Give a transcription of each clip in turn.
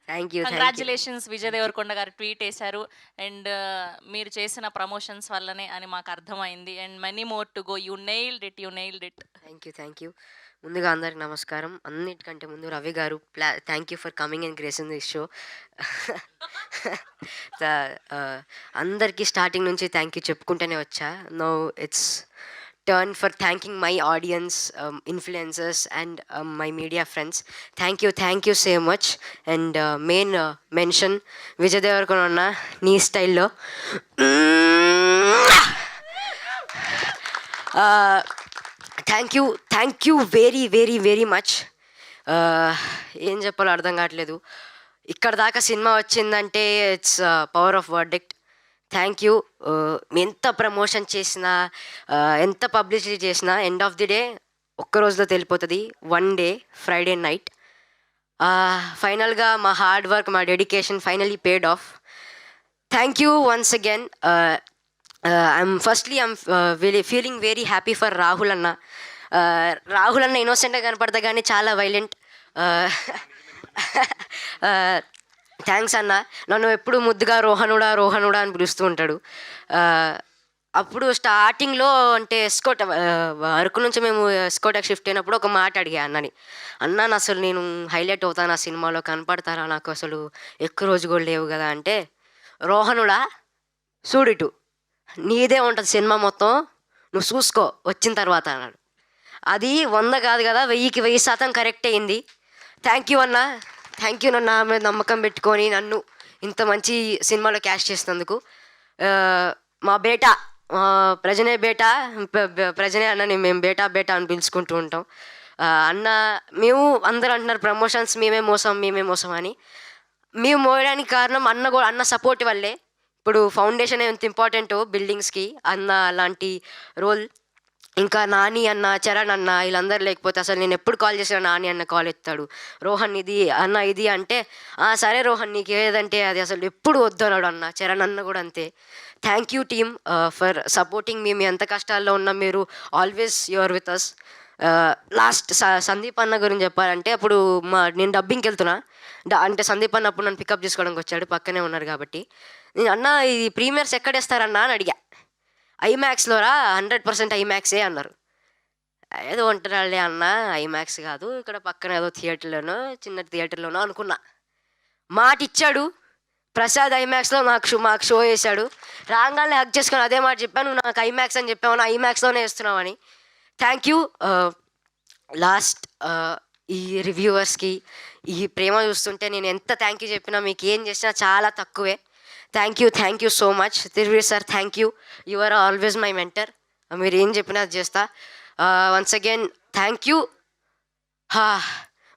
Thank you. Congratulations Vijay Deverakonda garu tweet వేశారు. And మీరు చేసిన ప్రమోషన్స్ వల్లనే అని మాకు అర్థమైంది. And many more to go. You nailed it. Thank you. ముందుగా అందరికి నమస్కారం. అన్నిటికంటే ముందు Ravi garu thank you for coming and gracing this show. అందరికీ స్టార్టింగ్ నుంచి థ్యాంక్ యూ చెప్పుకుంటూనే వచ్చా. Now it's turn for thanking my audience, influencers and my media friends. Thank you so much. And main mention Vijay Deverakonda అన్న, నీ స్టైల్లో థ్యాంక్ యూ వెరీ మచ్. ఏం చెప్పాలో అర్థం కావట్లేదు. ఇక్కడ దాకా సినిమా వచ్చిందంటే its power of verdict. Thank you. ఎంత ప్రమోషన్ చేసినా, ఎంత పబ్లిసిటీ చేసినా, ఎండ్ ఆఫ్ ది డే ఒక్క రోజులో తెలిపోతుంది. వన్ డే ఫ్రైడే నైట్ ఫైనల్గా మా హార్డ్ వర్క్, మా dedication finally paid of. Thank you once again. I'm feeling very happy for Rahul అన్న. రాహుల్ అన్న ఇన్నోసెంట్గా కనపడతా కానీ చాలా వైలెంట్. థ్యాంక్స్ అన్న. నన్ను ఎప్పుడు ముద్దుగా రోహనుడా అని పిలుస్తూ ఉంటాడు. అప్పుడు స్టార్టింగ్లో అంటే ఎస్కోట్ అరకు నుంచి మేము ఎస్కోటకి షిఫ్ట్ అయినప్పుడు ఒక మాట అడిగా అన్నని. అన్న అసలు నేను హైలైట్ అవుతాను ఆ సినిమాలో, కనపడతారా నాకు, అసలు ఎక్కువ రోజు కూడా లేవు కదా అంటే, రోహనుడా చూడిటు నీదే ఉంటుంది సినిమా మొత్తం, నువ్వు చూసుకో వచ్చిన తర్వాత అన్నాడు. అది 100 కాదు కదా, 1000కి 1000% కరెక్ట్ అయింది. థ్యాంక్ యూ అన్న. థ్యాంక్ యూ నన్ను నా మీద నమ్మకం పెట్టుకొని నన్ను ఇంత మంచి సినిమాలో క్యాష్ చేసినందుకు. మా బేటా ప్రజనే అన్నని మేము బేటా అని పిలుచుకుంటూ ఉంటాం. అన్న మేము అందరూ అంటున్నారు ప్రమోషన్స్ మేమే మోసం అని. మేము మోయడానికి కారణం అన్న సపోర్ట్ వల్లే. ఇప్పుడు ఫౌండేషన్ ఎంత ఇంపార్టెంటో బిల్డింగ్స్కి, అన్న అలాంటి రోల్. ఇంకా నాని అన్న, చరణ్ అన్న వీళ్ళందరూ లేకపోతే అసలు నేను ఎప్పుడు కాల్ చేసినా నాని అన్న కాల్ ఎత్తాడు. రోహన్ ఇది అన్న ఇది అంటే, సరే రోహన్ నీకు ఏదంటే అది, అసలు ఎప్పుడు వద్దన్నాడు అన్న. చరణ్ అన్న కూడా అంతే. Thank you team for supporting me. ఎంత కష్టాల్లో ఉన్నా మీరు always you're with us. Last Sandeep అన్న గురించి చెప్పాలంటే, అప్పుడు నేను డబ్బింగ్కి వెళ్తున్నా. అంటే సందీప్ అన్న అప్పుడు నన్ను పికప్ చేసుకోవడానికి వచ్చాడు, పక్కనే ఉన్నారు కాబట్టి. నేను అన్న ఇది ప్రీమియర్స్ ఎక్కడేస్తారన్నా అని అడిగా. ఐమాక్స్లో రా, 100% ఐమాక్సే అన్నారు. ఏదో ఉంటున్నాళ్ళే అన్న, ఐమాక్స్ కాదు ఇక్కడ పక్కన ఏదో చిన్న థియేటర్లోనో అనుకున్నా. మాట ఇచ్చాడు. ప్రసాద్ ఐమాక్స్లో మాకు షో వేశాడు. రాగానే హక్ చేసుకొని అదే మాట చెప్పాను, నువ్వు నాకు ఐమాక్స్ అని చెప్పావు, ఐమాక్స్లోనే వేస్తున్నావని. Thank you. లాస్ట్ ఈ రివ్యూవర్స్కి ఈ ప్రేమ చూస్తుంటే నేను ఎంత థ్యాంక్ యూ చెప్పినా మీకు ఏం చేసినా చాలా తక్కువే. Thank you so much. Thiruveer sir thank you. You are always my mentor. మీరు ఏం చెప్పినా అది చేస్తా. Once again thank you.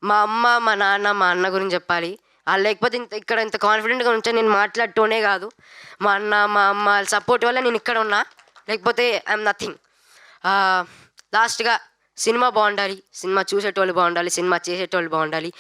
మా అమ్మ, మా నాన్న, మా అన్న గురించి చెప్పాలి. వాళ్ళు లేకపోతే ఇక్కడ ఇంత కాన్ఫిడెంట్గా ఉంటే నేను మాట్లాడుతూనే కాదు. మా అన్న, మా అమ్మ సపోర్ట్ వల్ల నేను ఇక్కడ ఉన్నా, లేకపోతే ఐఎమ్ నథింగ్. లాస్ట్గా సినిమా బాగుండాలి, సినిమా చూసేటోళ్ళు బాగుండాలి, సినిమా చేసేటోళ్ళు బాగుండాలి.